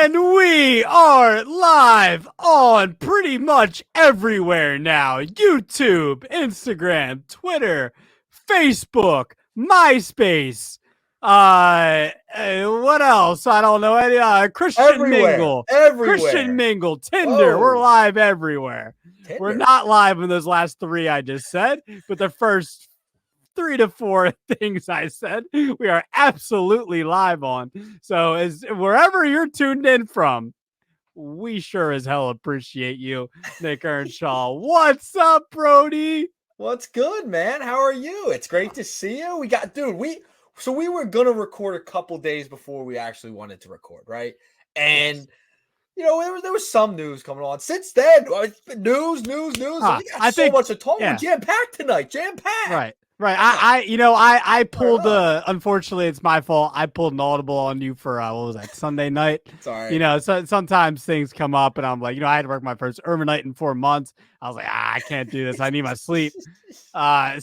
And we are live on pretty much everywhere now. YouTube, Instagram, Twitter, Facebook, MySpace. What else? I don't know. Christian Mingle. Christian Mingle, Tinder. Whoa. We're live everywhere. Tinder. We're not live in those last three I just said, but the first 3 to 4 things I said, we are absolutely live on. So as wherever you're tuned in from, we sure as hell appreciate you, Nick Earnshaw. What's up, Brody? What's good, man? How are you? It's great to see you. We were gonna record a couple days before we actually wanted to record, right? And you know, there was some news coming on. Since then, it's been news. We got so much to talk about. Jam-packed tonight. Jam-packed. Right. I pulled unfortunately it's my fault. I pulled an audible on you for what was that, Sunday night? Sorry. You know, so sometimes things come up and I'm like, I had to work my first overnight in 4 months. I was like, I can't do this. I need my sleep. So I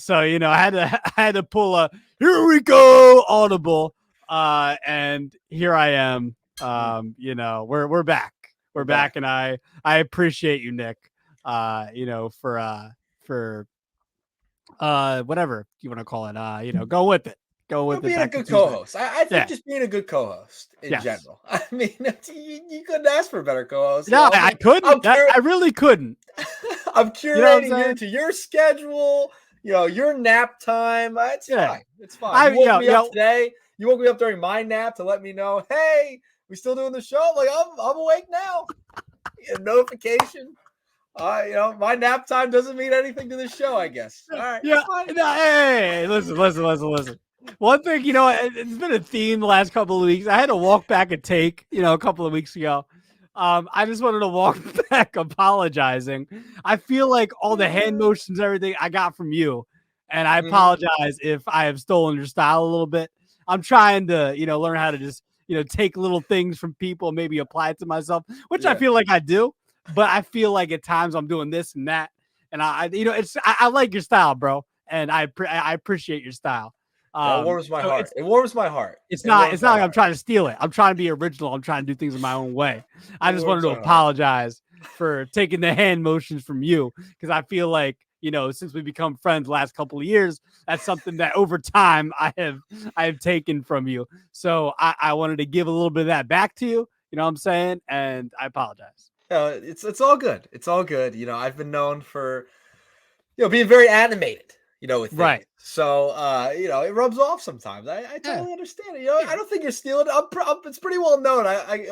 had to pull a here we go audible. And here I am. We're back. We're back, and I appreciate you, Nick. For whatever you want to call it, go with it. Being a good co-host. I think just being a good co-host in general. I mean, you couldn't ask for a better co-host. No, I couldn't. I really couldn't. I'm curating to your schedule. Your nap time. It's fine. It's fine. You woke me up today. You woke me up during my nap to let me know, hey, we still doing the show? Like I'm awake now. A notification. My nap time doesn't mean anything to the show, I guess. All right. Yeah. Hey, listen. One thing, it's been a theme the last couple of weeks. I had to walk back a take, a couple of weeks ago. I just wanted to walk back apologizing. I feel like all the hand motions, everything I got from you. And I apologize if I have stolen your style a little bit. I'm trying to, learn how to just, take little things from people and maybe apply it to myself, which I feel like I do. But I feel like at times I'm doing this and that, and I like your style, bro, and I appreciate your style. It warms my heart. It warms my heart. It's not like I'm trying to steal it. I'm trying to be original. I'm trying to do things in my own way. I just wanted to apologize for taking the hand motions from you because I feel like since we become friends the last couple of years, that's something that over time I have taken from you. So I wanted to give a little bit of that back to you. You know what I'm saying? And I apologize. It's all good. It's all good. I've been known for, being very animated, with things. Right. So, it rubs off sometimes. I totally understand it. I don't think you're stealing. It's pretty well known.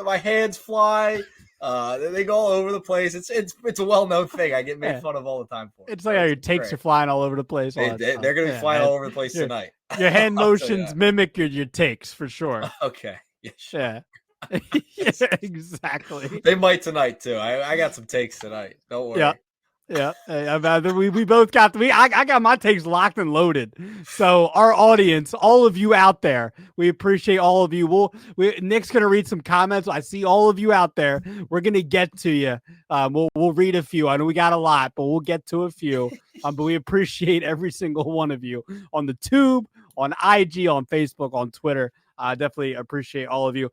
My hands fly. They go all over the place. It's a well-known thing. I get made fun of all the time for it. It's like how your takes are flying all over the place. They're going to be flying all over the place tonight. Your hand motions mimic your takes for sure. Okay. Yeah. Sure. Yeah. Yeah, exactly. They might tonight too. I got some takes tonight. Don't worry. Yeah. We both got I got my takes locked and loaded. So our audience, all of you out there, we appreciate all of you. Nick's gonna read some comments. I see all of you out there. We're gonna get to you. We'll read a few. I know we got a lot, but we'll get to a few. But we appreciate every single one of you on the tube, on IG, on Facebook, on Twitter. Definitely appreciate all of you.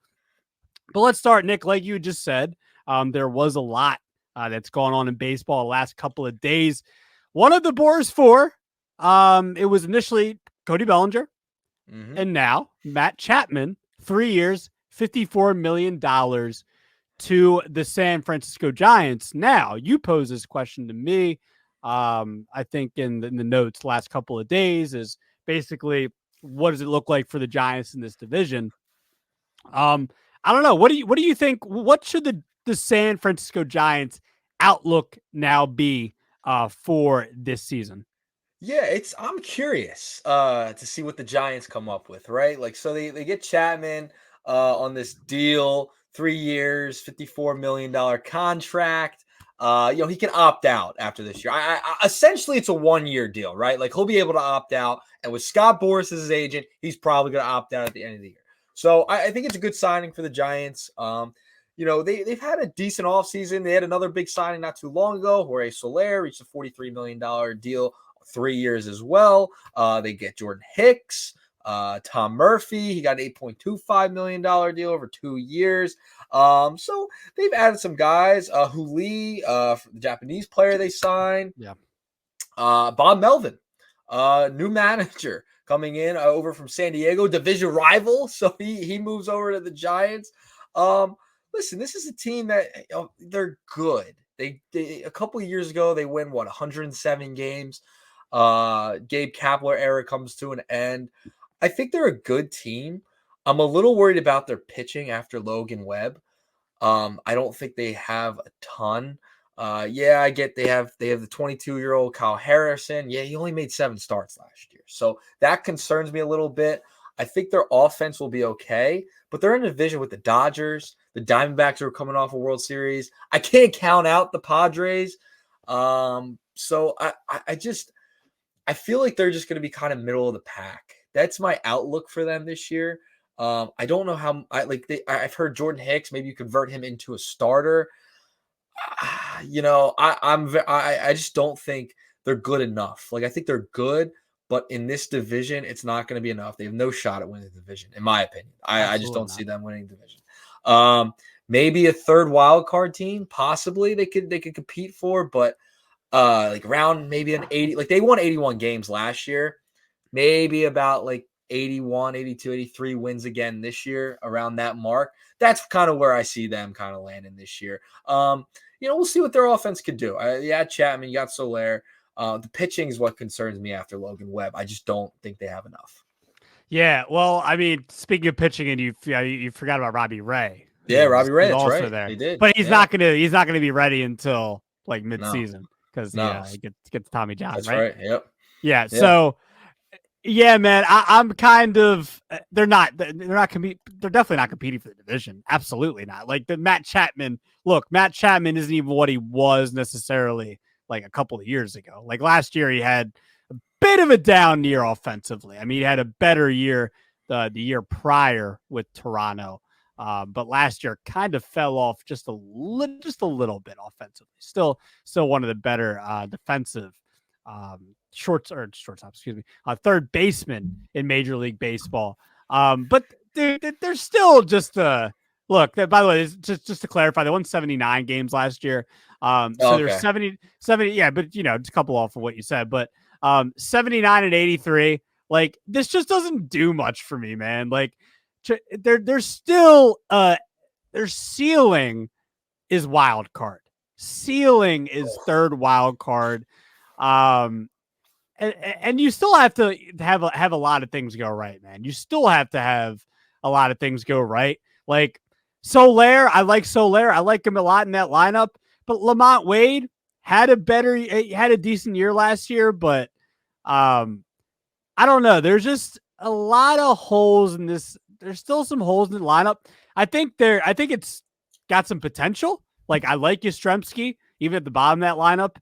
But let's start, Nick. Like you just said, there was a lot that's gone on in baseball the last couple of days. One of the Boars four, it was initially Cody Bellinger, and now Matt Chapman, 3 years, $54 million to the San Francisco Giants. Now, you pose this question to me, I think in the notes last couple of days, is basically what does it look like for the Giants in this division? I don't know. What do you think? What should the San Francisco Giants outlook now be for this season? Yeah, I'm curious to see what the Giants come up with, right? Like, so they get Chapman on this deal, 3 years, $54 million contract. He can opt out after this year. Essentially, it's a 1-year deal, right? Like, he'll be able to opt out. And with Scott Boras as his agent, he's probably going to opt out at the end of the year. So I think it's a good signing for the Giants. They've had a decent offseason. They had another big signing not too long ago. Jorge Soler reached a $43 million deal, 3 years as well. They get Jordan Hicks. Tom Murphy, he got an $8.25 million deal over 2 years. So they've added some guys. Hu Lee, the Japanese player they signed. Yeah. Bob Melvin, new manager coming in over from San Diego, division rival. So he moves over to the Giants. Listen, this is a team that they're good. They a couple of years ago they win 107 games. Gabe Kapler era comes to an end. I think they're a good team. I'm a little worried about their pitching after Logan Webb. I don't think they have a ton. Yeah, I get they have the 22-year-old Kyle Harrison. Yeah, he only made 7 starts last year. So that concerns me a little bit. I think their offense will be okay, but they're in a division with the Dodgers, the Diamondbacks who are coming off a World Series. I can't count out the Padres. So I feel like they're just going to be kind of middle of the pack. That's my outlook for them this year. I don't know how I've heard Jordan Hicks, maybe you convert him into a starter. I just don't think they're good enough. Like, I think they're good, but in this division, it's not going to be enough. They have no shot at winning the division, in my opinion. I just don't see them winning the division. Maybe a third wild card team, possibly they could compete for, but like around maybe an 80, like they won 81 games last year, maybe about like 81, 82, 83 wins again this year, around that mark. That's kind of where I see them kind of landing this year. We'll see what their offense could do. Chapman, you got Soler. The pitching is what concerns me after Logan Webb. I just don't think they have enough. Yeah, well, I mean, speaking of pitching, and you forgot about Robbie Ray. Yeah, Robbie Ray, that's also right. there. They did, but he's not gonna be ready until like mid-season because he gets Tommy John. That's right. Yep. Yeah. So. Yeah, man, I'm kind of. They're definitely not competing for the division. Absolutely not. Like the Matt Chapman. Look, Matt Chapman isn't even what he was necessarily like a couple of years ago. Like last year, he had a bit of a down year offensively. I mean, he had a better year the year prior with Toronto, but last year kind of fell off just a little bit offensively. Still one of the better defensive. Shortstop, third baseman in Major League Baseball. But they're still just look. By the way, just to clarify, they won 79 games last year. So there's 70, yeah, but just a couple off of what you said. But 79 and 83, like this just doesn't do much for me, man. Like they're still their ceiling is wild card. Ceiling is third wild card. And you still have to have a lot of things go right, man. You still have to have a lot of things go right. Like Soler, I like Soler. I like him a lot in that lineup. But Lamont Wade had a decent year last year, but I don't know. There's just a lot of holes in this. There's still some holes in the lineup. I think it's got some potential. Like I like Yastrzemski, even at the bottom of that lineup.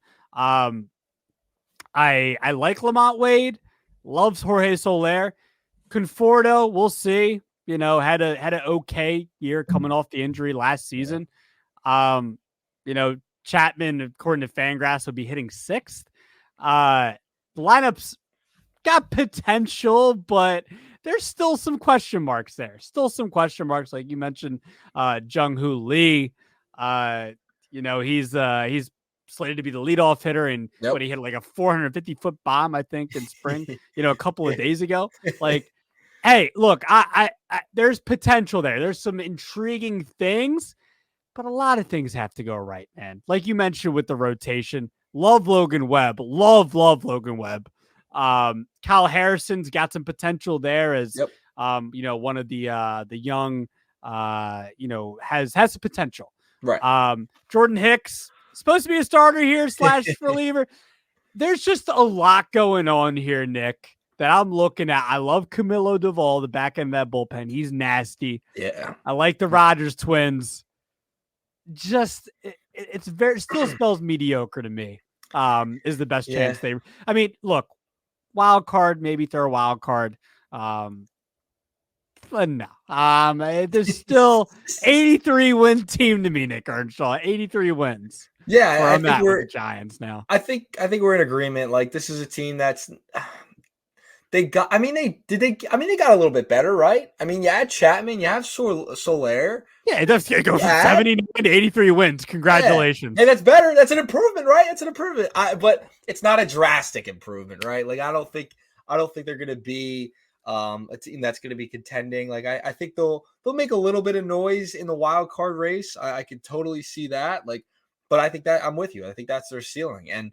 I like Lamont Wade, loves Jorge Soler. Conforto, we'll see. Had an okay year coming off the injury last season. Chapman, according to Fangraphs, will be hitting 6th. The lineup's got potential, but there's still some question marks there. Still some question marks, like you mentioned, Jung-Hoo Lee. He's slated to be the leadoff hitter, and he hit like a 450-foot bomb, I think, in spring, a couple of days ago. Like, hey, look, I there's potential there. There's some intriguing things, but a lot of things have to go right, man. Like you mentioned with the rotation, love Logan Webb. Love Logan Webb. Kyle Harrison's got some potential there as, one of the young, has some potential. Right. Jordan Hicks, supposed to be a starter here / reliever. There's just a lot going on here, Nick, that I'm looking at. I love Camilo Duvall, the back end of that bullpen. He's nasty. Yeah. I like the Rogers twins. Just it's still spells mediocre to me. Is the best chance they. I mean, look, wild card, maybe throw a wild card. But no, there's still 83 win team to me, Nick Earnshaw. 83 wins. Yeah, I think we're with the Giants now. I think we're in agreement. Like, this is a team that's They got. I mean, they got a little bit better, right? I mean, you had Chapman, you have Soler. Yeah, it does go from Yeah. 79 to 83 wins. Congratulations. Yeah. Hey, that's better. That's an improvement, right? That's an improvement. But it's not a drastic improvement, right? Like I don't think they're going to be a team that's going to be contending. Like I think they'll make a little bit of noise in the wild card race. I could totally see that. Like, but I think that I'm with you. I think that's their ceiling. And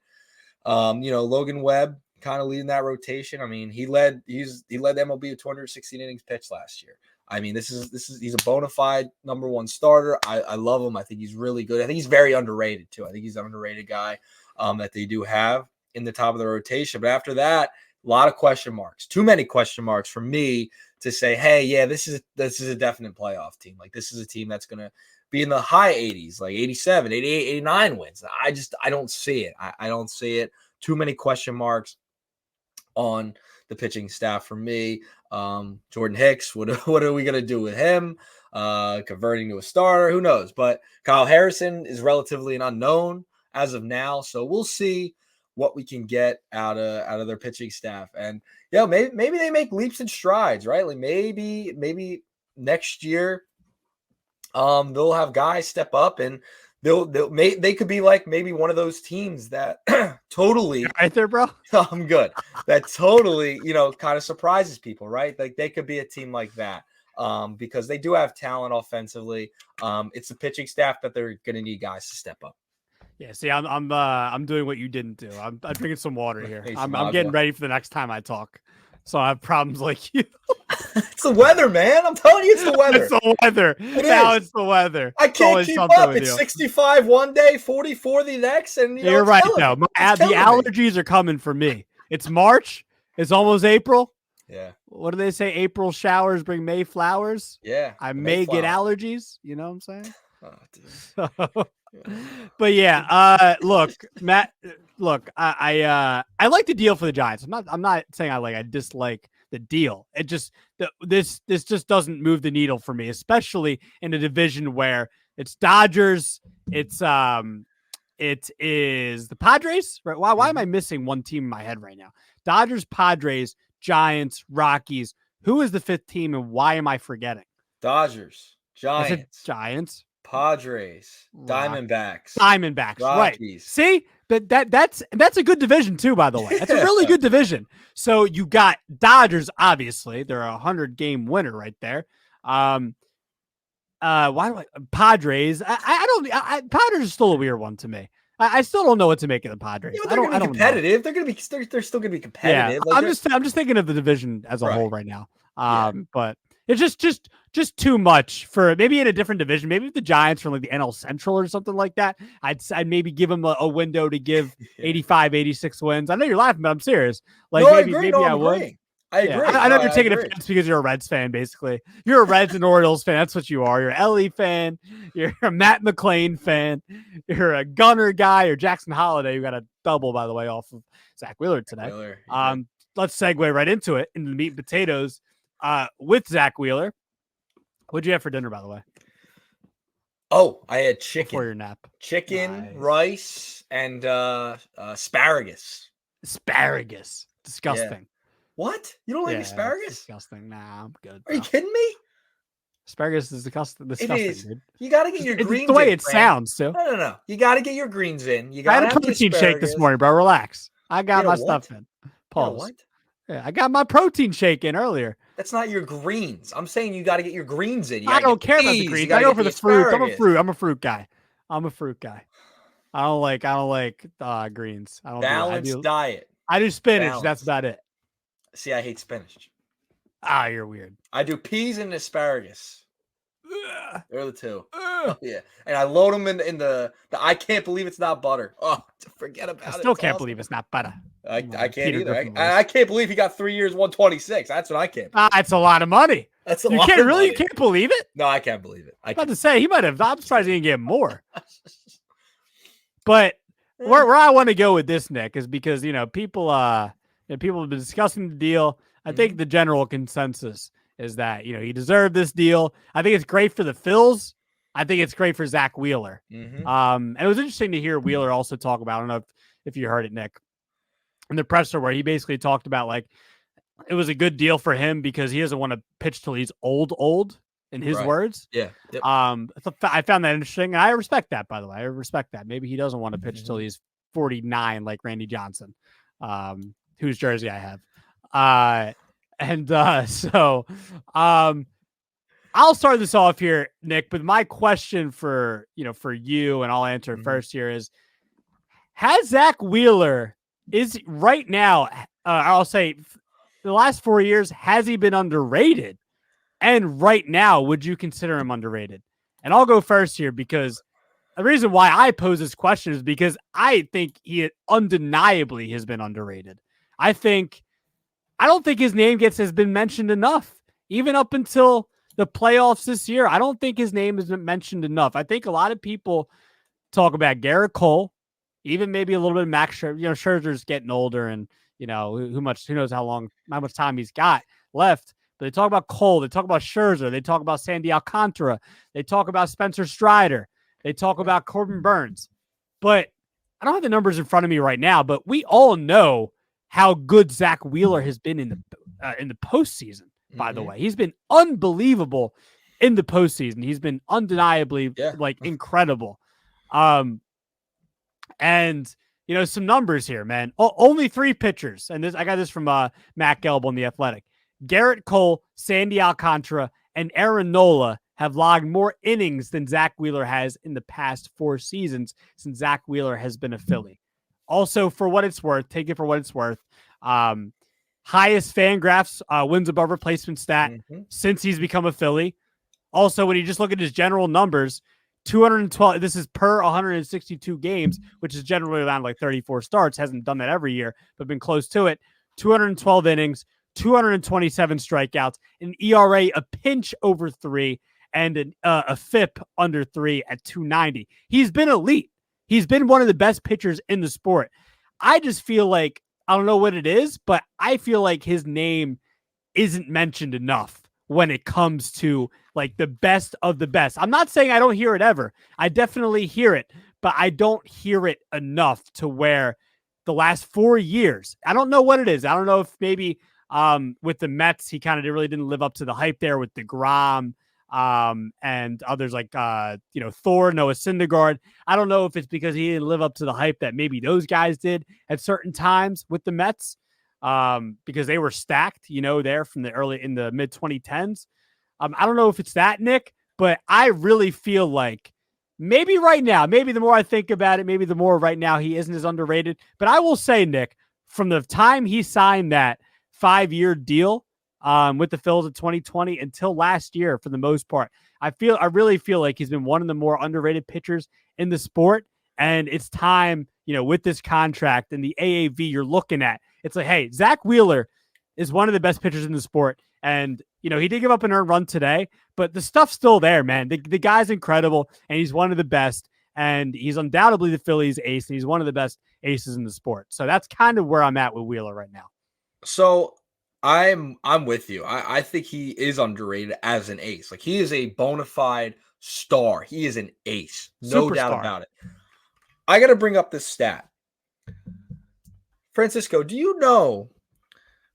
Logan Webb kind of leading that rotation. I mean, he led the MLB with 216 innings pitched last year. I mean, he's a bona fide number one starter. I love him. I think he's really good. I think he's very underrated too. I think he's an underrated guy that they do have in the top of the rotation. But after that, a lot of question marks. Too many question marks for me to say, hey, yeah, this is a definite playoff team. Like this is a team that's gonna be in the high 80s, like 87, 88, 89 wins. I don't see it. I don't see it. Too many question marks on the pitching staff for me. Jordan Hicks, what are we going to do with him? Converting to a starter, who knows? But Kyle Harrison is relatively an unknown as of now. So we'll see what we can get out of their pitching staff. And maybe they make leaps and strides, right? Like maybe next year they'll have guys step up and they could be like maybe one of those teams that totally right there, bro. I'm good. That totally, kind of surprises people, right? Like they could be a team like that because they do have talent offensively. It's the pitching staff that they're going to need guys to step up. Yeah, see, I'm doing what you didn't do. I'm drinking some water here. I'm agua. getting ready for the next time I talk. So I have problems like you. It's the weather, man. I'm telling you, it's the weather. It's the weather. It's the weather. I can't keep up. It's 65 one day, 44 the next, and you're right though. The allergies are coming for me. It's March. It's almost April. Yeah. What do they say? April showers bring May flowers. Yeah. I may get allergies. You know what I'm saying? Oh, dude. But yeah, look, Matt. Look, I like the deal for the Giants. I'm not saying I dislike the deal. It just this just doesn't move the needle for me, especially in a division where it's Dodgers, it is the Padres, right? Why am I missing one team in my head right now? Dodgers, Padres, Giants, Rockies. Who is the fifth team, and why am I forgetting? Dodgers, Giants, Padres, Diamondbacks, Rockies. Right? See, but that's a good division too. By the way, that's a really good division. So you got Dodgers. Obviously, they're a 100-game winner right there. Why do Padres? Padres is still a weird one to me. I still don't know what to make of the Padres. Yeah, they're going to be competitive. They're still going to be competitive. Yeah, I'm just thinking of the division as a whole right now. But it's just too much for maybe in a different division. Maybe if the Giants from like the NL Central or something like that, I'd maybe give them a window to give 85, 86 wins. I know you're laughing, but I'm serious. Like maybe I would. I agree. I know you're taking offense because you're a Reds fan, basically. You're a Reds and Orioles fan. That's what you are. You're an LE fan. You're a Matt McClain fan. You're a Gunner guy. Or Jackson Holiday, who got a double, by the way, off of Zack Wheeler today. Let's segue right into it, into the meat and potatoes with Zack Wheeler. What'd you have for dinner, by the way? Oh, I had chicken. Before your nap. Chicken, rice, and asparagus. Asparagus. Disgusting. Yeah. What? You don't like asparagus? Disgusting. Nah, I'm good. Are you kidding me? Asparagus is disgusting. It is. Dude. You got to get your greens in. The way it sounds, too. No. You got to get your greens in. You I got had a protein shake this morning, bro. Relax. I got my stuff in. Pause. What? Yeah, I got my protein shake in earlier. That's not your greens. I'm saying you got to get your greens in. I don't care about the greens. I go for the fruit. I'm a fruit guy. I don't like greens. I don't balanced diet. I do spinach. Balanced. That's about it. See, I hate spinach. You're weird. I do peas and asparagus. They're the two. Oh, yeah, and I load them in the I can't believe it's not butter. Oh, forget about it. I still can't believe it's not butter. I can't either. I can't believe he got 3 years, 126. That's what I can't. It's a lot of money. That's a lot. You can't believe it? No, I can't believe it. I was about to say he might have. I'm surprised he didn't get more. But where I want to go with this, Nick, is because people have been discussing the deal. I think the general consensus is that he deserved this deal. I think it's great for the Phils. I think it's great for Zack Wheeler. And it was interesting to hear Wheeler also talk about. I don't know if you heard it, Nick, in the presser where he basically talked about like it was a good deal for him because he doesn't want to pitch till he's old, in his Right. words. Yeah. Yep. I found that interesting. And I respect that, by the way. I respect that. Maybe he doesn't want to pitch till Mhm. he's 49, like Randy Johnson, whose jersey I have. So I'll start this off here, Nick. But my question for you, and I'll answer it Mhm. first here is: has Zack Wheeler is right now? I'll say the last 4 years, has he been underrated? And right now, would you consider him underrated? And I'll go first here because the reason why I pose this question is because I think he undeniably has been underrated. I don't think his name has been mentioned enough, even up until the playoffs this year. I don't think his name has been mentioned enough. I think a lot of people talk about Garrett Cole, even maybe a little bit of Max Scherzer. Scherzer's getting older, and who knows how much time he's got left. But they talk about Cole, they talk about Scherzer, they talk about Sandy Alcantara, they talk about Spencer Strider, they talk about Corbin Burns. But I don't have the numbers in front of me right now, but we all know how good Zack Wheeler has been in the postseason. By the way, he's been unbelievable in the postseason. He's been undeniably incredible. And some numbers here, man. Only 3 pitchers, and I got this from Matt Gelb on The Athletic. Garrett Cole, Sandy Alcantara, and Aaron Nola have logged more innings than Zack Wheeler has in the past 4 seasons since Zack Wheeler has been a Philly. Also, for what it's worth, take it for what it's worth. Highest Fangraphs wins above replacement stat since he's become a Philly. Also, when you just look at his general numbers, 212, this is per 162 games, which is generally around like 34 starts. Hasn't done that every year, but been close to it. 212 innings, 227 strikeouts, an ERA a pinch over 3, and a FIP under 3 at 290. He's been elite. He's been one of the best pitchers in the sport. I just feel like, I don't know what it is, but I feel like his name isn't mentioned enough when it comes to like the best of the best. I'm not saying I don't hear it ever. I definitely hear it, but I don't hear it enough to where the last 4 years, I don't know what it is. I don't know if maybe with the Mets, he kind of really didn't live up to the hype there with DeGrom and others like, Thor, Noah Syndergaard. I don't know if it's because he didn't live up to the hype that maybe those guys did at certain times with the Mets. Because they were stacked, there from in the mid 2010s. I don't know if it's that, Nick, but I really feel like maybe right now, maybe the more I think about it, maybe the more right now he isn't as underrated. But I will say, Nick, from the time he signed that 5-year deal with the Phils in 2020 until last year, for the most part, I really feel like he's been one of the more underrated pitchers in the sport. And it's time, with this contract and the AAV you're looking at, it's like, hey, Zack Wheeler is one of the best pitchers in the sport. And, he did give up an earned run today, but the stuff's still there, man. The guy's incredible, and he's one of the best. And he's undoubtedly the Phillies ace, and he's one of the best aces in the sport. So that's kind of where I'm at with Wheeler right now. So I'm with you. I think he is underrated as an ace. Like, he is a bona fide star. He is an ace. No doubt Superstar. about it. I got to bring up this stat. Francisco, do you know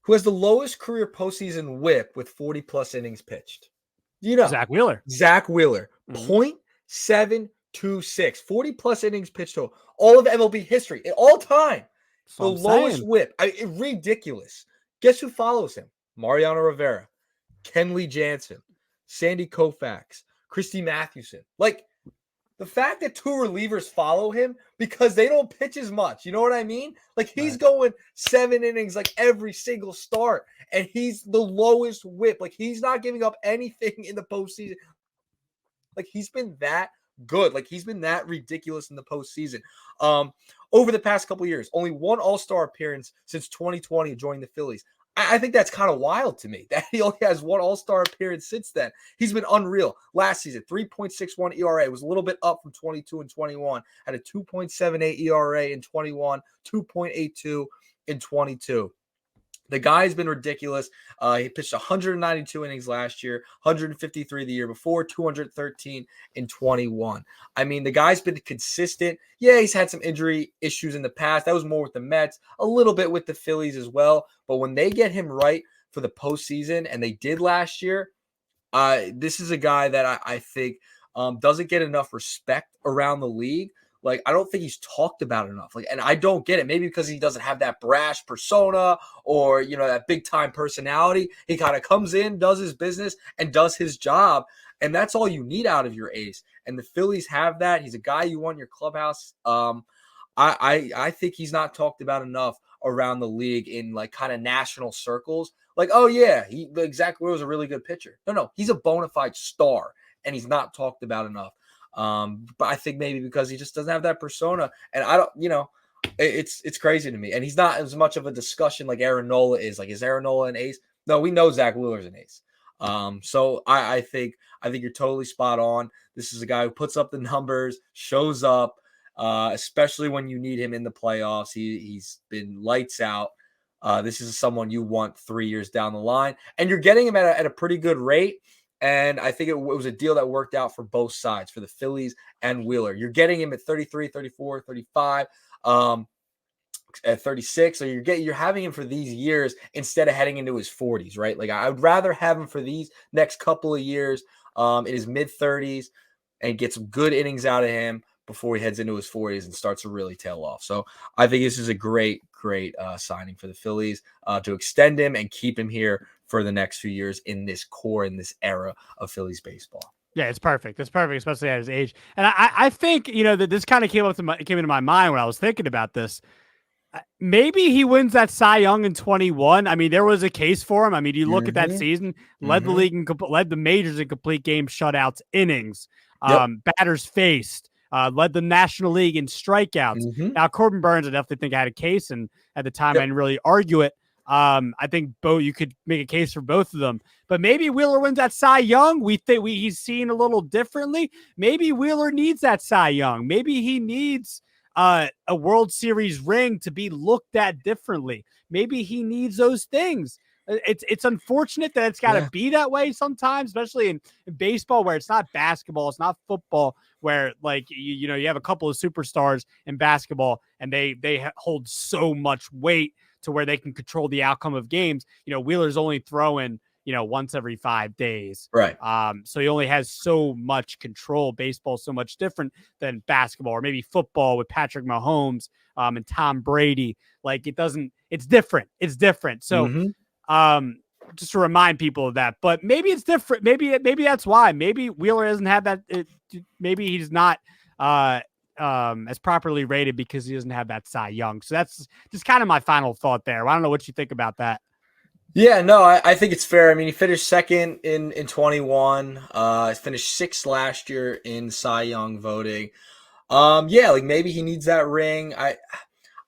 who has the lowest career postseason whip with 40-plus innings pitched? Do you know? Zack Wheeler. Zack Wheeler. 0.726. 40-plus innings pitched total. All of MLB history. In all time. The lowest whip. Ridiculous. Guess who follows him? Mariano Rivera, Kenley Jansen, Sandy Koufax, Christy Mathewson. Like, the fact that 2 relievers follow him because they don't pitch as much. You know what I mean? Like, he's going 7 innings like every single start, and he's the lowest whip. Like, he's not giving up anything in the postseason. Like, he's been that good. Like, he's been that ridiculous in the postseason. Over the past couple of years, only 1 All-Star appearance since 2020 joining the Phillies. I think that's kind of wild to me that he only has 1 All-Star appearance since then. He's been unreal. Last season, 3.61 ERA. It was a little bit up from 22 and 21. Had a 2.78 ERA in 21, 2.82 in 22. The guy's been ridiculous. He pitched 192 innings last year, 153 the year before, 213 in 21. I mean, the guy's been consistent. Yeah, he's had some injury issues in the past. That was more with the Mets, a little bit with the Phillies as well. But when they get him right, for the postseason, and they did last year, this is a guy that I think doesn't get enough respect around the league. Like, I don't think he's talked about enough. Like, and I don't get it. Maybe because he doesn't have that brash persona or, you know, that big time personality. He kind of comes in, does his business, and does his job. And that's all you need out of your ace. And the Phillies have that. He's a guy you want in your clubhouse. I think he's not talked about enough around the league in like kind of national circles. Like, oh yeah, Zack Wheeler was a really good pitcher. No, he's a bona fide star, and he's not talked about enough. But I think maybe because he just doesn't have that persona, and I don't, you know, it's crazy to me. And he's not as much of a discussion like Aaron Nola is. Like, is Aaron Nola an ace? No, we know Zack Wheeler's an ace. So I think you're totally spot on. This is a guy who puts up the numbers, shows up, especially when you need him in the playoffs. He's been lights out. This is someone you want 3 years down the line, and you're getting him at a pretty good rate. And I think it was a deal that worked out for both sides, for the Phillies and Wheeler. You're getting him at 33, 34, 35, at 36. So you're having him for these years instead of heading into his 40s, right? Like, I would rather have him for these next couple of years in his mid-30s and get some good innings out of him before he heads into his 40s and starts to really tail off. So I think this is a great signing for the Phillies to extend him and keep him here for the next few years in this era of Phillies baseball. Yeah, it's perfect. It's perfect, especially at his age. And I think, you know, that this kind of came into my mind when I was thinking about this. Maybe he wins that Cy Young in 21. I mean, there was a case for him. I mean, you look at that season, led the league and led the majors in complete game shutouts, innings, batters faced, led the National League in strikeouts. Now, Corbin Burns, I definitely think I had a case, and at the time I didn't really argue it. I think you could make a case for both of them, but maybe Wheeler wins that Cy Young. We think he's seen a little differently. Maybe Wheeler needs that Cy Young. Maybe he needs a World Series ring to be looked at differently. Maybe he needs those things. It's unfortunate that it's got to be that way sometimes, especially in baseball, where it's not basketball, it's not football, where like you have a couple of superstars in basketball and they hold so much weight to where they can control the outcome of games. You know, Wheeler's only throwing once every 5 days. Right. So he only has so much control. Baseball's so much different than basketball or maybe football with Patrick Mahomes and Tom Brady. Like it's different. It's different. So just to remind people of that, but maybe it's different. Maybe that's why. Maybe Wheeler doesn't have that. Maybe he's not as properly rated because he doesn't have that Cy Young. So that's just kind of my final thought there. I don't know what you think about that. Yeah, no, I think it's fair. I mean, he finished second in 21. He finished sixth last year in Cy Young voting. Like maybe he needs that ring. I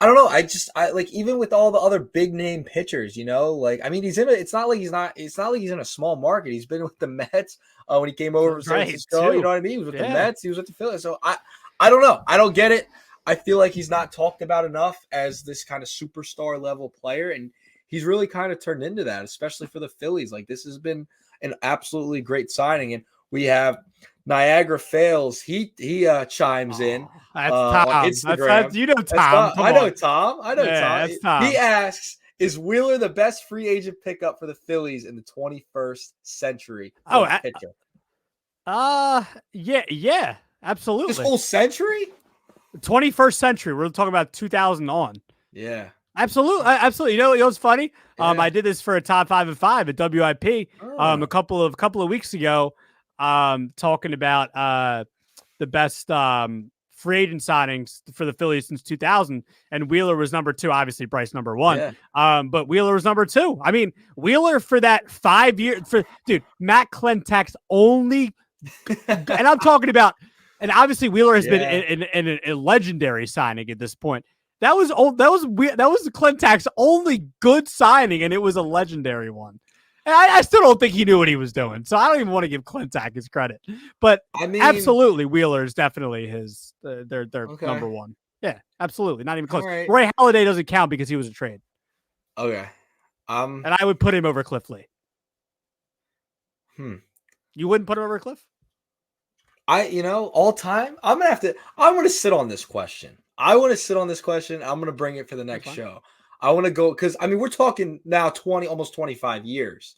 don't know. I like, even with all the other big name pitchers, like, I mean, it's not like he's in a small market. He's been with the Mets when he came over from San Francisco. You know what I mean? He was with the Mets. He was with the Phillies. So I don't know. I don't get it. I feel like he's not talked about enough as this kind of superstar level player, and he's really kind of turned into that, especially for the Phillies. Like, this has been an absolutely great signing, and we have Niagara Fails. He chimes in that's Tom. on Instagram. You know Tom. I know Tom. Tom. That's Tom. He asks, "Is Wheeler the best free agent pickup for the Phillies in the 21st century?" Pitcher. Yeah, absolutely. This whole century? 21st century. We're talking about 2000 on. Yeah. Absolutely. You know what's funny? I did this for a top 5 and 5 at WIP a couple of weeks ago, talking about the best free agent signings for the Phillies since 2000, and Wheeler was number 2. Obviously, Bryce number 1. But Wheeler was number 2. I mean, Wheeler for that 5 year Matt Klentak's only, and I'm talking about, and obviously Wheeler has been in a legendary signing at this point. That was Klentak's only good signing, and it was a legendary one. And I still don't think he knew what he was doing, so I don't even want to give Klentak his credit. But I mean, absolutely, Wheeler is definitely their number 1. Yeah, absolutely, not even close. Right. Roy Halladay doesn't count because he was a trade. Okay, and I would put him over Cliff Lee. You wouldn't put him over Cliff? All time. I'm gonna sit on this question. I want to sit on this question. I'm going to bring it for the next show. I want to go because I mean we're talking now 20, almost 25 years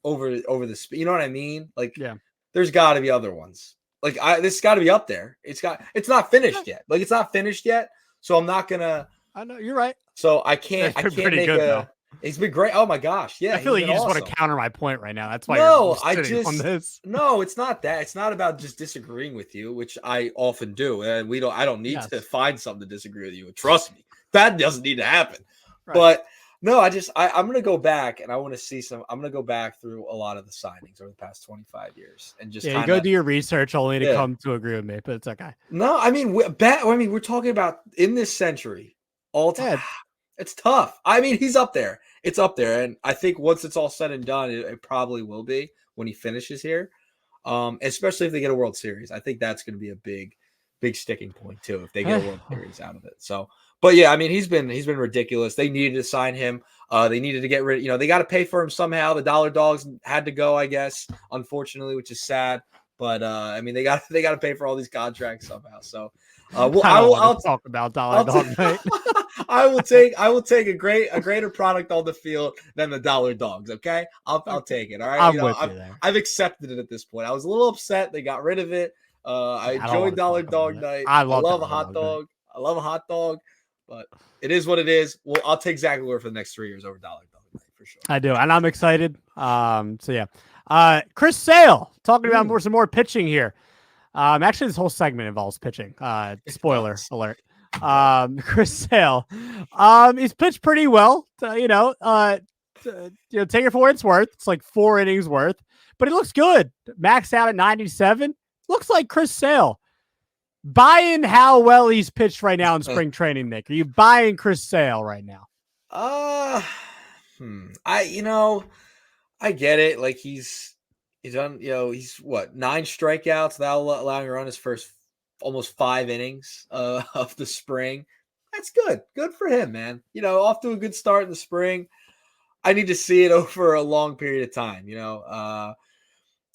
over this. You know what I mean? Like, Yeah. there's got to be other ones. Like this got to be up there. It's not finished Yeah. yet. Like it's not finished yet. So I'm not gonna. I know you're right. So It's I been can't pretty make good a. though. He's been great. Oh my gosh, yeah, I feel he's like been you just want to awesome. counter my point right now. That's why you're No, sitting on this. no, it's not that. It's not about just disagreeing with you, which I often do, and I don't need to Yes. find something to disagree with you. Trust me, that doesn't need to happen. Right. But no, I'm gonna go back and I want to see some. I'm gonna go back through a lot of the signings over the past 25 years and just Yeah, you kind go of do your research only to yeah. come to agree with me, but it's okay. No, I mean, we're talking about in this century, all time. Yeah. It's tough. I mean, he's up there. It's up there, and I think once it's all said and done, it probably will be when he finishes here. Especially if they get a World Series, I think that's going to be a big sticking point too if they get a World Series out of it. So, but yeah, I mean, he's been ridiculous. They needed to sign him. They needed to get rid. They got to pay for him somehow. The Dollar Dogs had to go, I guess, unfortunately, which is sad. But I mean, they got to pay for all these contracts somehow. So, well, I don't want to talk about Dollar I'll Dog Night. I will take a greater product on the field than the Dollar Dogs. Okay, I'll take it. All right, I'm with you there. I've accepted it at this point. I was a little upset they got rid of it. I I don't enjoyed want to Dollar talk about Dog it. Night. I I love love a Dollar hot Dog Night. dog. I love a hot dog, but it is what it is. Well, I'll take Zack Wheeler for the next 3 years over Dollar Dog Night for sure. I do, and I'm excited. So yeah. Chris Sale talking about some more pitching here. Actually, this whole segment involves pitching. Spoiler alert. Chris Sale, he's pitched pretty well. Take it for what it's worth. It's like 4 innings worth, but he looks good. Maxed out at 97. Looks like Chris Sale. Buying how well he's pitched right now in spring training, Nick. Are you buying Chris Sale right now? I get it. Like he's done, he's what, 9 strikeouts without allowing a run his first almost 5 innings of the spring. That's good. Good for him, man. Off to a good start in the spring. I need to see it over a long period of time.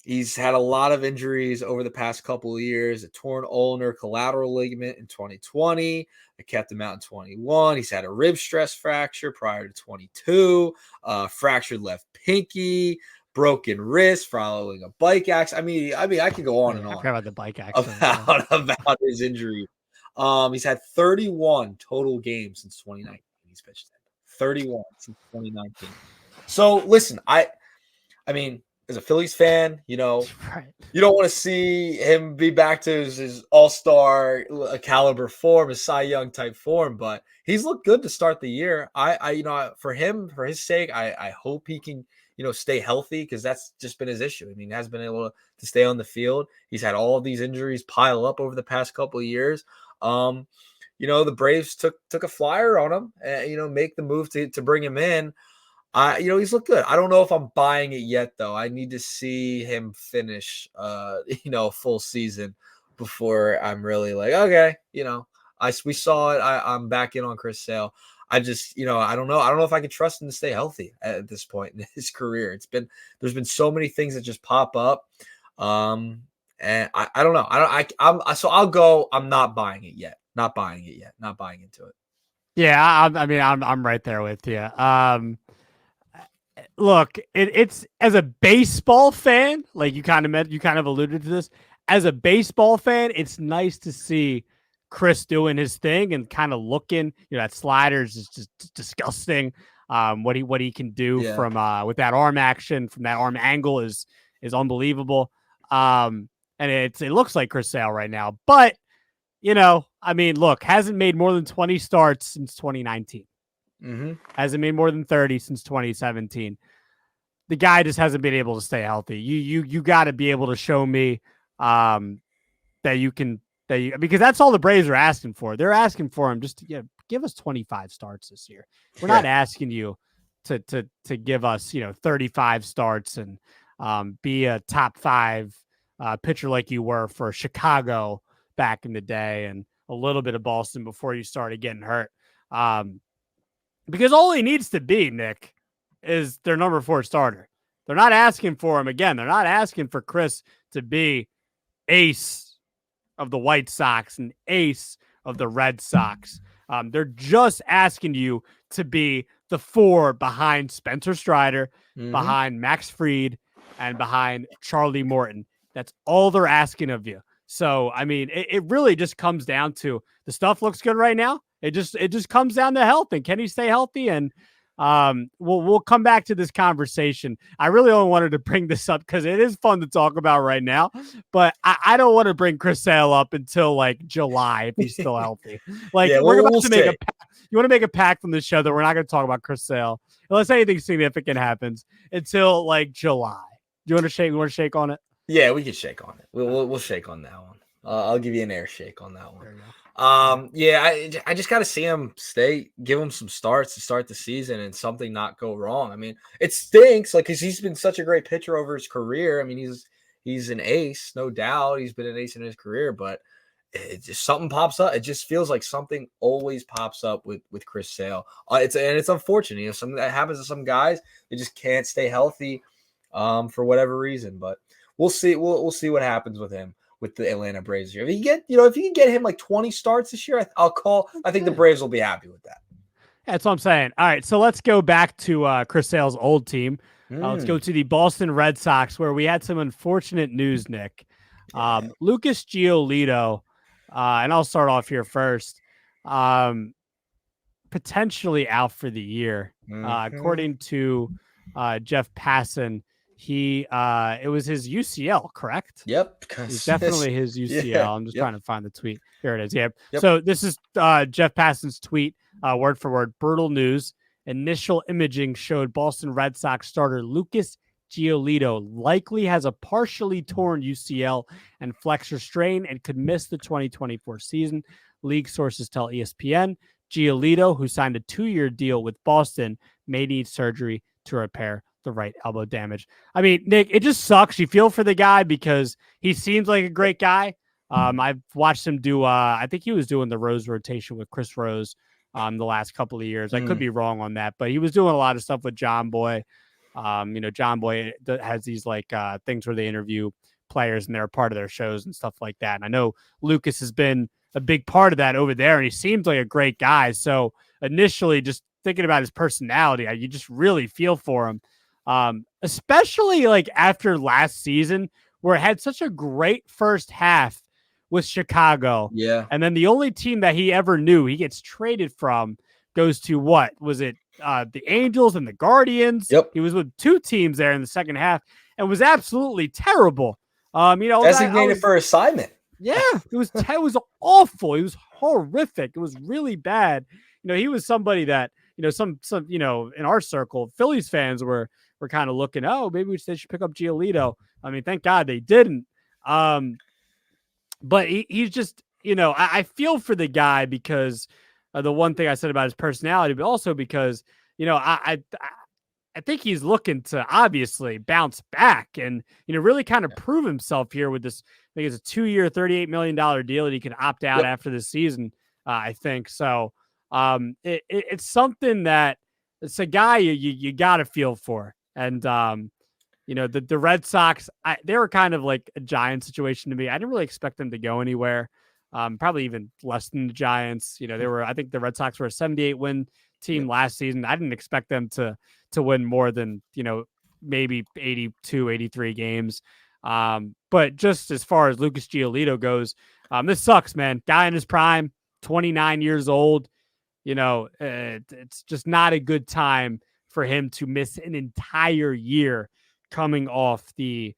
He's had a lot of injuries over the past couple of years. A torn ulnar collateral ligament in 2020. It kept him out in 21. He's had a rib stress fracture prior to 22. Fractured left pinky. Broken wrist following a bike accident. I mean, I could go on and on. I forgot about the bike accident. About his injury. He's had 31 total games since 2019. He's pitched 31 since 2019. So listen, I mean, as a Phillies fan, Right. you don't want to see him be back to his all-star caliber form, his Cy Young type form, but he's looked good to start the year. For his sake, I hope he can, stay healthy because that's just been his issue. I mean, he hasn't been able to stay on the field. He's had all of these injuries pile up over the past couple of years. The Braves took a flyer on him and, make the move to bring him in. He's looked good. I don't know if I'm buying it yet, though. I need to see him finish, a full season before I'm really like, okay, we saw it. I'm back in on Chris Sale. I just, I don't know. I don't know if I can trust him to stay healthy at this point in his career. There's been so many things that just pop up. And I don't know. So I'll go. I'm not buying it yet. Not buying it yet. Not buying into it. Yeah. I'm right there with you. Look, it's as a baseball fan, like you kind of alluded to this. As a baseball fan, it's nice to see Chris doing his thing and kind of looking. That slider is just disgusting. What he can do from with that arm action, from that arm angle is unbelievable. And it looks like Chris Sale right now, but look, hasn't made more than 20 starts since 2019. Mm-hmm. Hasn't made more than 30 since 2017. The guy just hasn't been able to stay healthy. You got to be able to show me because that's all the Braves are asking for. They're asking for him just to give us 25 starts this year. We're not asking you to give us 35 starts and be a top 5 pitcher like you were for Chicago back in the day and a little bit of Boston before you started getting hurt. Because all he needs to be, Nick, is their number 4 starter. They're not asking for him again. They're not asking for Chris to be ace of the White Sox and ace of the Red Sox. They're just asking you to be the 4 behind Spencer Strider, Mm-hmm. behind Max Fried, and behind Charlie Morton. That's all they're asking of you. So, I mean, it really just comes down to the stuff looks good right now. It just comes down to health, and can he stay healthy? And we'll come back to this conversation. I really only wanted to bring this up because it is fun to talk about right now, but I don't want to bring Chris Sale up until like July if he's still healthy. Like Yeah, we're about we'll to make see. a you want to make a pact from the show that we're not going to talk about Chris Sale unless anything significant happens until like July. Do you want to shake? You want to shake on it? Yeah, we can shake on it. We'll shake on that one. I'll give you an air shake on that one. There you go. Right. Yeah, I just got to see him give him some starts to start the season and something not go wrong. I mean, it stinks, like, because he's been such a great pitcher over his career. I mean, he's an ace, no doubt. He's been an ace in his career, but it just something pops up. It just feels like something always pops up with Chris Sale. It's unfortunate. You know, something that happens to some guys, they just can't stay healthy, for whatever reason. But we'll see. We'll see what happens with him with the Atlanta Braves here. If you can get him like 20 starts this year, I'll call. I think the Braves will be happy with that. That's what I'm saying. All right, so let's go back to Chris Sale's old team. Let's go to the Boston Red Sox, where we had some unfortunate news, Nick. Lucas Giolito, and I'll start off here first, potentially out for the year. According to Jeff Passan, it was his UCL, correct? Yep. It's definitely his UCL. Yeah, I'm just trying to find the tweet. Here it is. Yeah. Yep. So this is Jeff Passan's tweet, word for word. Brutal news. Initial imaging showed Boston Red Sox starter Lucas Giolito likely has a partially torn UCL and flexor strain and could miss the 2024 season. League sources tell ESPN. Giolito, who signed a 2-year deal with Boston, may need surgery to repair the right elbow damage. I mean, Nick, it just sucks. You feel for the guy because he seems like a great guy. I've watched him do, I think he was doing the Rose rotation with Chris Rose the last couple of years. I could be wrong on that, but he was doing a lot of stuff with John Boy. John Boy has these like things where they interview players and they're a part of their shows and stuff like that. And I know Lucas has been a big part of that over there, and he seems like a great guy. So initially, just thinking about his personality, you just really feel for him. Especially like after last season where it had such a great first half with Chicago. Yeah. And then the only team that he ever knew he gets traded from goes to what? Was it the Angels and the Guardians? Yep. He was with 2 teams there in the second half and was absolutely terrible. Designated for assignment. Yeah, it was awful. It was horrific. It was really bad. He was somebody that, some in our circle, Phillies fans were kind of looking, oh, maybe they should pick up Giolito. I mean, thank God they didn't. But he's just, I feel for the guy because the one thing I said about his personality, but also because, I think he's looking to obviously bounce back and, really kind of prove himself here with this. I think it's a 2-year, $38 million deal that he can opt out after this season. I think so. It's something that it's a guy you got to feel for. And, the Red Sox, they were kind of like a Giants situation to me. I didn't really expect them to go anywhere. Probably even less than the Giants. I think the Red Sox were a 78 win team last season. I didn't expect them to win more than, maybe 82, 83 games. But just as far as Lucas Giolito goes, this sucks, man. Guy in his prime, 29 years old. It's just not a good time for him to miss an entire year coming off the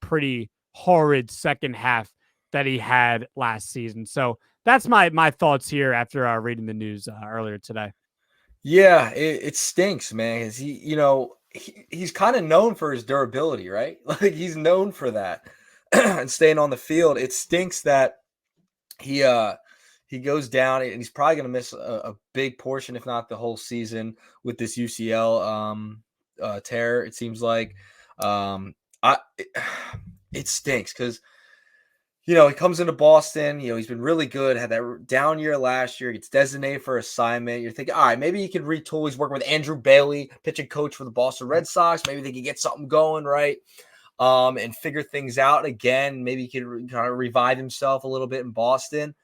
pretty horrid second half that he had last season. So that's my thoughts here after reading the news earlier today. Yeah, it stinks, man. Cause he's kind of known for his durability, right? Like he's known for that and staying on the field. It stinks that he goes down and he's probably going to miss a big portion, if not the whole season with this UCL tear. It seems like it stinks because, he comes into Boston, he's been really good, had that down year last year, gets designated for assignment. You're thinking, all right, maybe he can retool. He's working with Andrew Bailey, pitching coach for the Boston Red Sox. Maybe they can get something going, right? And figure things out again. Maybe he can kind of revive himself a little bit in Boston.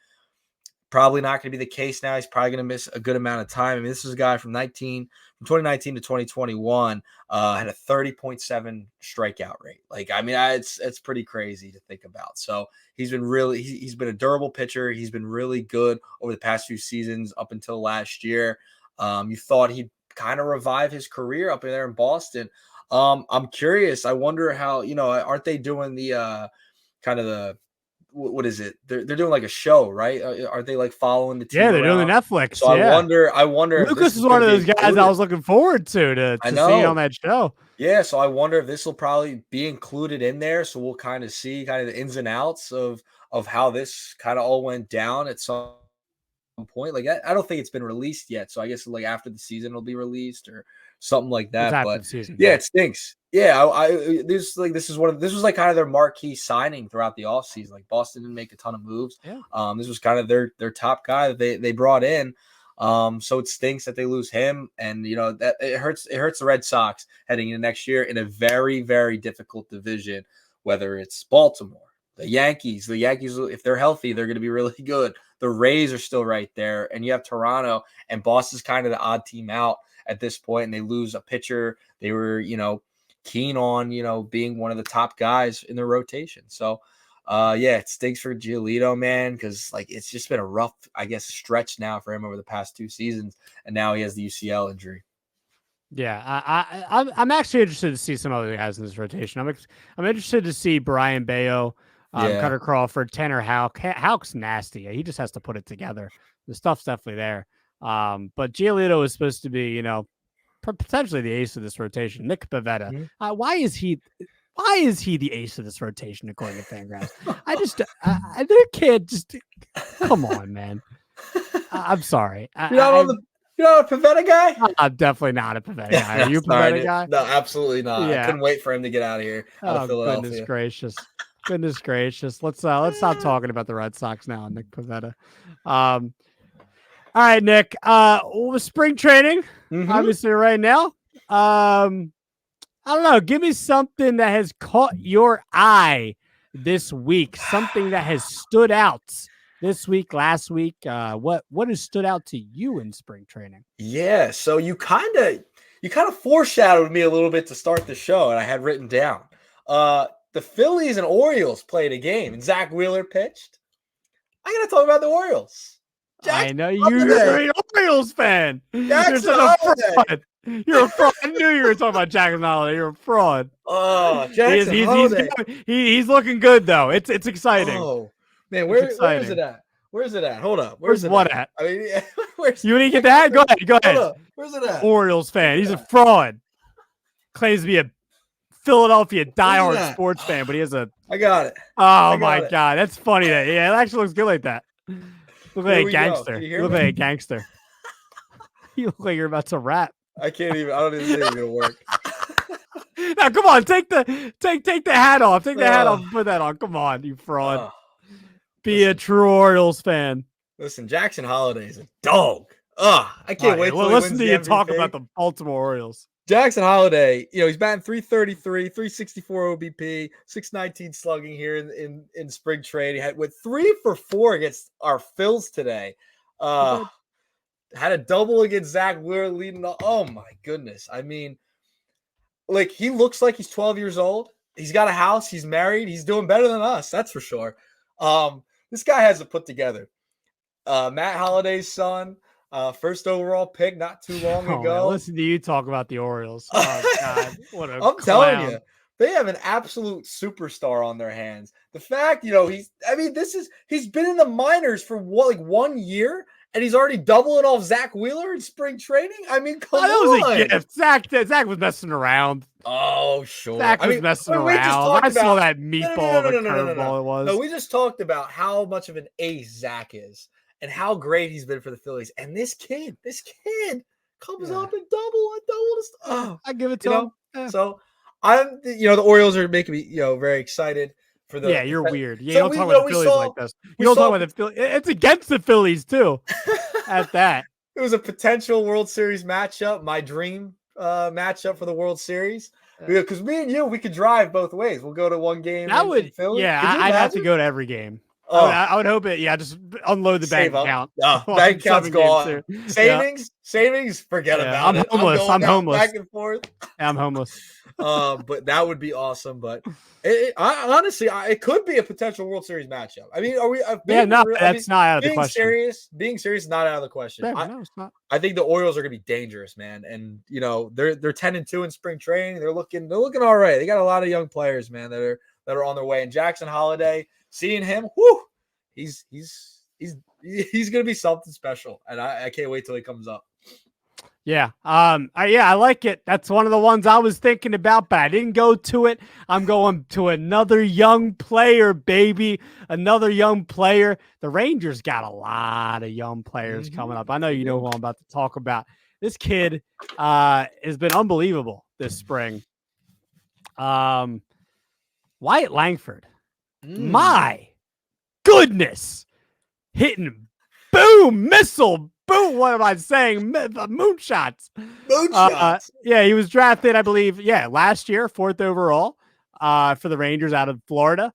Probably not going to be the case now. He's probably going to miss a good amount of time. I mean, this is a guy from 2019 to 2021, had a 30.7 strikeout rate. Like, I mean, it's pretty crazy to think about. So he's been a durable pitcher. He's been really good over the past few seasons up until last year. You thought he'd kind of revive his career up in there in Boston. I'm curious. I wonder how, aren't they doing the kind of the, what is it? They're doing like a show, right? Aren't they like following the team? Yeah, they're around? doing the Netflix. So I wonder. If Lucas is one of those guys I was looking forward to see on that show. Yeah, so I wonder if this will probably be included in there. So we'll kind of see kind of the ins and outs of how this kind of all went down at some point. Like, I don't think it's been released yet. So I guess like after the season it'll be released or something like that. But season, yeah, it stinks. Yeah, this was like kind of their marquee signing throughout the offseason. Like, Boston didn't make a ton of moves. Yeah. This was kind of their top guy that they brought in. So it stinks that they lose him, and that it hurts the Red Sox heading into next year in a very, very difficult division, whether it's Baltimore, the Yankees, if they're healthy, they're going to be really good. The Rays are still right there, and you have Toronto, and Boston's kind of the odd team out at this point, and they lose a pitcher they were, keen on, being one of the top guys in their rotation. So yeah, it stinks for Giolito, man, because like it's just been a rough, I guess, stretch now for him over the past 2 seasons, and now he has the UCL injury. Yeah, I'm actually interested to see some other guys in this rotation. I'm interested to see Brian Bayo, Cutter Crawford, Tanner Houck. Houck's nasty. He just has to put it together. The stuff's definitely there. But Giolito is supposed to be, potentially the ace of this rotation. Nick Pivetta. Mm-hmm. Why is he the ace of this rotation according to Fangraphs? They can't just come on, man. I'm sorry. You're not a Pivetta guy? I'm definitely not a Pivetta guy. Are you a Pivetta guy? No, absolutely not. Yeah. I couldn't wait for him to get out of here. Out of Philadelphia. Goodness gracious. Let's stop talking about the Red Sox now, Nick Pivetta. All right, Nick. Spring training, obviously, right now. I don't know. Give me something that has caught your eye this week. Something that has stood out this week, last week. What has stood out to you in spring training? Yeah. So you kind of foreshadowed me a little bit to start the show, and I had written down the Phillies and Orioles played a game, and Zack Wheeler pitched. I got to talk about the Orioles. I know you're an Orioles fan. You're such a fraud. You're a fraud. I knew you were talking about Jackson Holiday. You're a fraud. Oh, Jackson Holiday. He's looking good though. It's exciting. Oh man, where is it at? Where's it at? Hold up. Where's what at? I mean, you want to get that? Go ahead. Hold up. Where's it at? Orioles fan. He's a fraud. Claims to be a Philadelphia diehard sports fan, but he has a. I got it. Oh my God, that's funny. It actually looks good like that. Look like a gangster. You look like a gangster. You look like you're about to rap. I don't even think it's gonna work. Now, come on, take the hat off. Take the hat off and put that on. Come on, you fraud. Be a true Orioles fan. Listen, Jackson Holiday is a dog. I can't wait till listen to you talk about the Baltimore Orioles. Jackson Holiday, he's batting 333, 364 OBP, 619 slugging here in spring trade. He went 3 for 4 against our Phils today. Had a double against Zack Wheeler leading. Oh my goodness! I mean, like, he looks like he's 12 years old. He's got a house. He's married. He's doing better than us. That's for sure. This guy has it put together. Matt Holiday's son. First overall pick not too long ago. Man, listen to you talk about the Orioles. Oh, God. What a I'm telling you, they have an absolute superstar on their hands. The fact, he's been in the minors for 1 year, and he's already doubling off Zack Wheeler in spring training. I mean, come on. That was a gift. Zach was messing around. Oh, sure. Zach was messing around. I saw that meatball of a curveball it was. No, we just talked about how much of an ace Zach is. And how great he's been for the Phillies. And this kid comes up and double. I give it to him. Yeah. So the Orioles are making me, very excited for the. Yeah, you're weird. Yeah, you don't talk about the Phillies like this. You don't talk about the Phillies. It's against the Phillies too. At that, it was a potential World Series matchup. My dream matchup for the World Series. Because me and you, we could drive both ways. We'll go to one game. I'd have to go to every game. Oh, I would hope it. Yeah, just unload the bank save up. account. Bank account's gone. Yeah. Savings, forget Yeah, about I'm it. homeless. I'm going I'm down homeless. back and forth. Yeah, I'm homeless. But that would be awesome. But honestly, it could be a potential World Series matchup. I mean, are we? That's not out of the question. Being serious, not out of the question. Yeah, no, it's not. I think the Orioles are going to be dangerous, man. And they're 10-2 in spring training. They're looking all right. They got a lot of young players, man, that are on their way. And Jackson Holiday, seeing him, he's going to be something special. And I can't wait till he comes up. Yeah. I like it. That's one of the ones I was thinking about, but I didn't go to it. I'm going to another young player, baby. Another young player. The Rangers got a lot of young players coming up. I know you know who I'm about to talk about. This kid has been unbelievable this spring. Wyatt Langford. My goodness. Hitting boom, missile, boom. What am I saying? Moonshots. Yeah, he was drafted, I believe, last year, 4th overall for the Rangers out of Florida.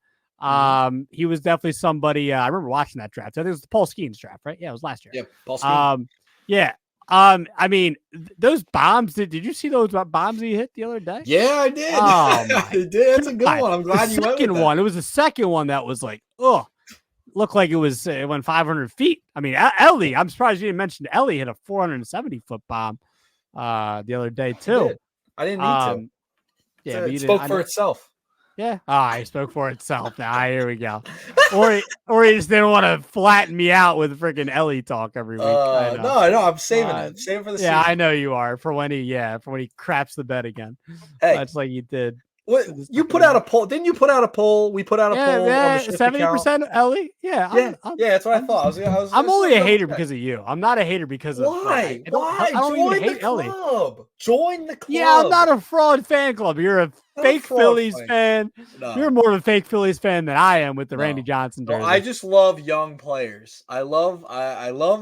He was definitely somebody. I remember watching that draft. I think it was the Paul Skeens draft, right? Yeah, it was last year. Yeah, Paul Skeens. Yeah. I mean, those bombs. Did you see those bombs he hit the other day? Yeah, I did. Oh, I did. That's a good one. I'm glad you went with that. It was the second one that was like, looked like it went 500 feet. I mean, Ellie, I'm surprised you didn't mention Ellie hit a 470-foot bomb the other day too. I didn't need to. Yeah, it spoke for itself. Yeah. It spoke for itself. Now here we go. Or he just didn't want to flatten me out with freaking Ellie talk every week. No, I'm saving it. Saving for the season. Yeah, I know you are for when he craps the bed again. Hey, that's like you did. What, you put out a poll? Didn't you put out a poll? We put out a poll. Yeah, 70% Ellie. Yeah, that's what I thought. I'm only a hater because of you. I'm not a hater because of why? I don't even hate Ellie. Join the club. Yeah, I'm not a fraud fan club. You're a fake Phillies fan. No. You're more of a fake Phillies fan than I am with the Randy Johnson jersey. I just love young players. I love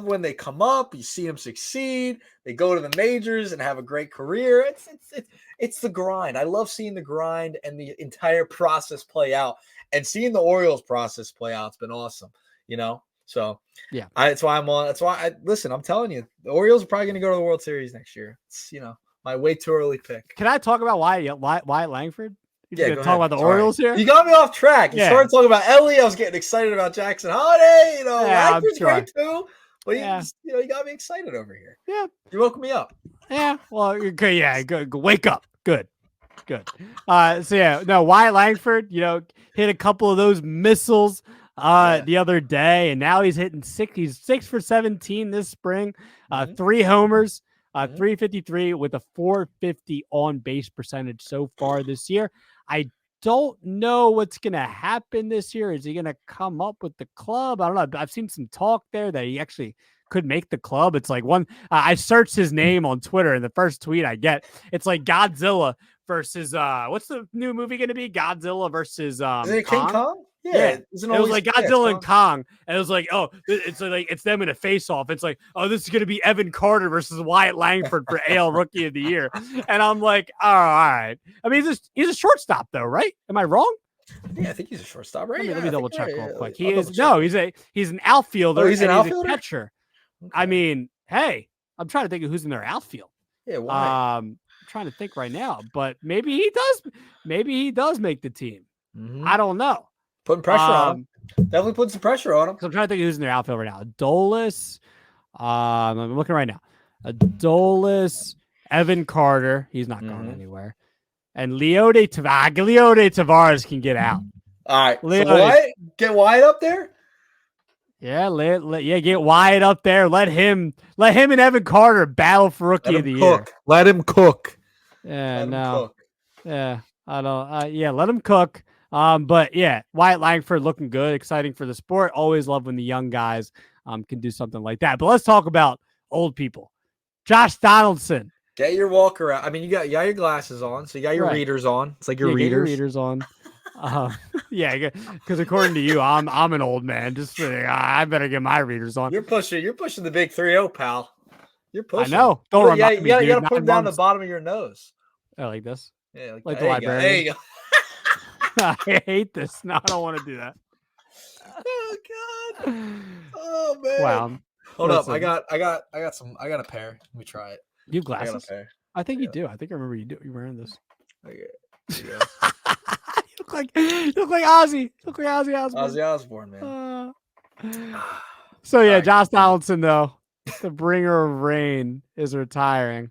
when they come up. You see them succeed. They go to the majors and have a great career. It's the grind. I love seeing the grind and the entire process play out, and seeing the Orioles process play out. It's been awesome, So yeah, that's why I'm on. That's why listen. I'm telling you, the Orioles are probably going to go to the World Series next year. It's my way too early pick. Can I talk about Wyatt Langford? You're going to talk about the Orioles here. You got me off track. You started talking about Ellie. I was getting excited about Jackson Holiday. Langford's great too. But you got me excited over here. Yeah, you woke me up. Yeah, well, okay, yeah, good. Wake up, good. Wyatt Langford, hit a couple of those missiles the other day, and now he's hitting 6. He's 6 for 17 this spring, 3 homers, 353 with a 450 on base percentage so far this year. I don't know what's going to happen this year. Is he going to come up with the club? I don't know. I've seen some talk there that he actually could make the club. It's like I searched his name on Twitter, and the first tweet I get, it's like Godzilla versus what's the new movie going to be? Godzilla versus Is it King Kong? Yeah. It was like Godzilla and Kong, and it was like, it's them in a face-off. It's like, this is going to be Evan Carter versus Wyatt Langford for AL Rookie of the Year. And I'm like, all right. I mean, he's a shortstop though, right? Am I wrong? Yeah, I think he's a shortstop, right? Let me double check real quick. He's an outfielder. He's an outfielder? He's a catcher. Okay. I mean, hey, I'm trying to think of who's in their outfield. Yeah, why? I'm trying to think right now, but maybe he does. Maybe he does make the team. I don't know. Putting pressure on him. Definitely putting some pressure on him. I'm trying to think of who's in their outfield right now. Adolis. I'm looking right now. Adolis, Evan Carter. He's not going anywhere. And Leody Tavares can get out. All right. Get Wyatt up there. Yeah, get Wyatt up there. Let him and Evan Carter battle for Rookie of the Year. Let him cook. Yeah, yeah, I don't. Let him cook. But yeah, Wyatt Langford looking good, exciting for the sport. Always love when the young guys can do something like that. But let's talk about old people. Josh Donaldson. Get your walker out. I mean, you got your glasses on, so you got your readers on. It's like your readers. Get your readers on. Because according to you, I'm an old man. Just I better get my readers on. You're pushing the big 3-0, pal. You're pushing. I know. Don't remind me. You got to put them down the bottom of your nose. Oh, like this. Yeah, like the librarian. There you go. I hate this. No, I don't want to do that. Oh God. Oh man. Wow. Hold up. I Listen, got some. I got a pair. Let me try it. you have I got a glasses? pair. I think I you got do. I think I remember you wearing this. Okay. There you go. You look like Ozzy. You look like Ozzy Osbourne. Ozzy Osbourne, man. Uh, All so yeah, right. Josh Donaldson though, the bringer of rain, is retiring.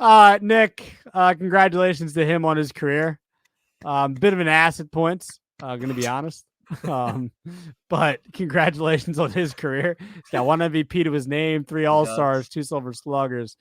Nick, congratulations to him on his career. Bit of an ass at points, gonna be honest. But congratulations on his career. He's got one MVP to his name, 3 He All-Stars, does. 2 Silver Sluggers.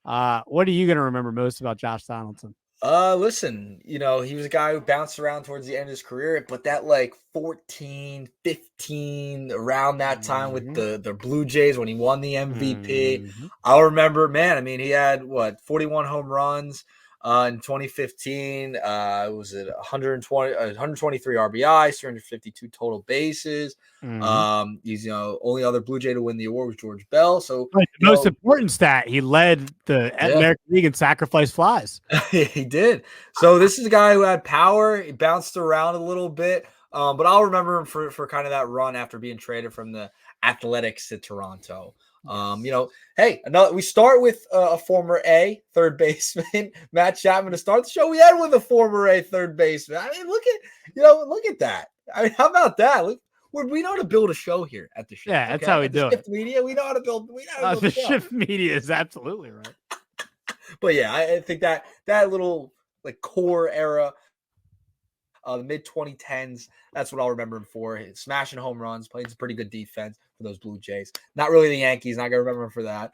What are you gonna remember most about Josh Donaldson? Listen, he was a guy who bounced around towards the end of his career, but that like 14, 15 around that time with Mm-hmm. the Blue Jays when he won the MVP. Mm-hmm. I'll remember, man. I mean, he had 41 home runs in 2015. Was it 123 RBIs, 352 total bases. Mm-hmm. He's only other Blue Jay to win the award was George Bell. So Right, the most important stat, he led the yeah. American League in sacrifice flies. He did. So this is a guy who had power. He bounced around a little bit, but I'll remember him for kind of that run after being traded from the Athletics to Toronto. Yes. Hey, we start with a former A third baseman, Matt Chapman, to start the show. We end with a former A third baseman. I mean, look at that. I mean, how about that? We know how to build a show here at the Shift. Yeah, that's how we at the do Shift it. Media, we know how to build. We know how to build The a show. Shift Media is absolutely right. But yeah, I think that little like core era, the mid 2010s, that's what I'll remember him for. He's smashing home runs, playing some pretty good defense for those Blue Jays. Not really the Yankees, not gonna remember him for that.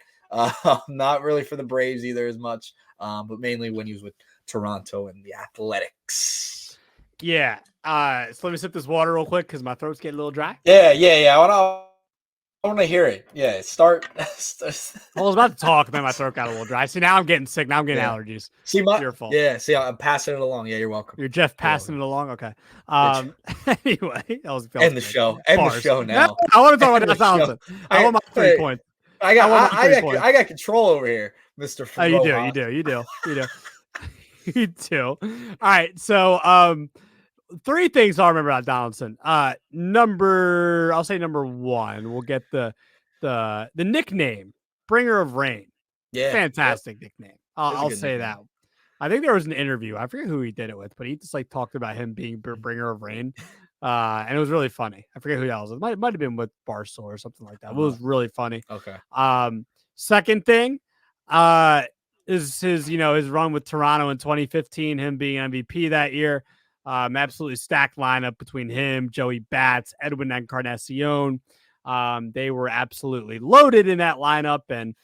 Not really for the Braves either as much, but mainly when he was with Toronto and the Athletics. Yeah. So let me sip this water real quick because my throat's getting a little dry. Yeah. I want to hear it. Yeah, start. I was about to talk, then my throat got a little dry. See, now I'm getting sick. Now I'm getting allergies. See, It's your fault. Yeah, see, I'm passing it along. Yeah, you're welcome. You're Jeff passing it along. Okay. Anyway, that was End the show. End the show now. I want to talk about Josh Donaldson. I want my 3 points. I got control over here, Mr. Oh, you do. You do. All right. So 3 things I'll remember about Donaldson. I'll say number 1. We'll get the nickname, Bringer of Rain. Yeah. Fantastic nickname. I'll say nickname. that. I think there was an interview. I forget who he did it with, but he just like talked about him being Bringer of Rain. And it was really funny. I forget who that was. It might have been with Barstool or something like that. It was really funny. Okay. Second thing, is his run with Toronto in 2015, him being MVP that year. Absolutely stacked lineup between him, Joey Bats, Edwin Encarnacion. They were absolutely loaded in that lineup, and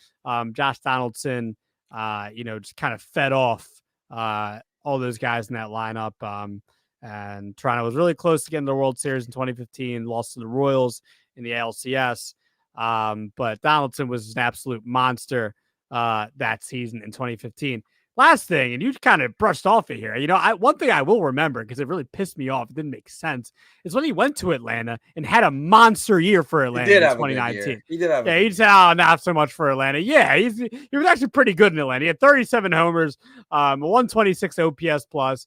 Josh Donaldson, just kind of fed off all those guys in that lineup. And Toronto was really close to getting the World Series in 2015, lost to the Royals in the ALCS. But Donaldson was an absolute monster that season in 2015. Last thing, and you kind of brushed off it here. One thing I will remember because it really pissed me off. It didn't make sense. Is when he went to Atlanta and had a monster year for Atlanta in 2019. He did have. Yeah, he said, "Oh, not so much for Atlanta." Yeah, he was actually pretty good in Atlanta. He had 37 homers, 126 OPS plus.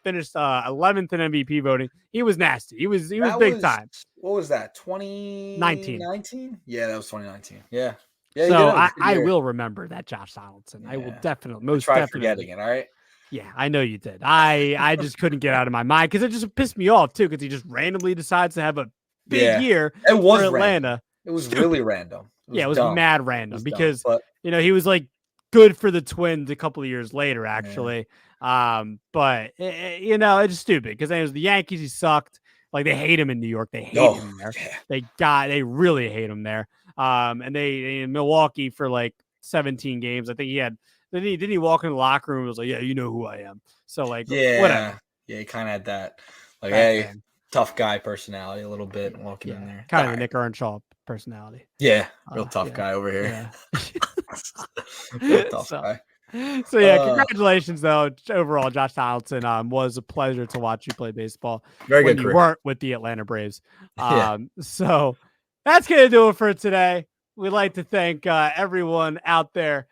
Finished 11th in MVP voting. He was nasty. He was big time. What was that? 2019? Yeah, that was 2019. Yeah. Yeah, so I will remember that Josh Donaldson. Yeah. I will definitely forgetting it. All right. Yeah, I know you did. I just couldn't get out of my mind because it just pissed me off too because he just randomly decides to have a big year for Atlanta. Random. It was really random. It was mad random because he was like good for the Twins a couple of years later actually. Yeah. But it's stupid because it was the Yankees. He sucked. Like they hate him in New York. They hate him there. Yeah. They really hate him there. And they in Milwaukee for like 17 games. I think he had. Didn't he walk in the locker room and was like, "Yeah, you know who I am." So like, whatever. Yeah, he kind of had that, like, hey, tough guy personality a little bit walking in there. Kind of a Nick Earnshaw personality. Yeah, real tough guy over here. Real tough guy. So yeah, congratulations though. Overall, Josh Donaldson was a pleasure to watch you play baseball. Very when good you career. weren't with the Atlanta Braves. So that's gonna do it for today. We'd like to thank everyone out there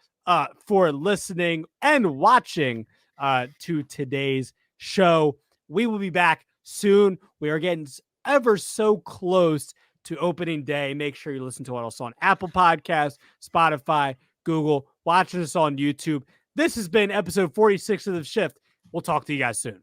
for listening and watching to today's show. We will be back soon. We are getting ever so close to opening day. Make sure you listen to us on Apple Podcasts, Spotify, Google, watching us on YouTube. This has been episode 46 of The Shift. We'll talk to you guys soon.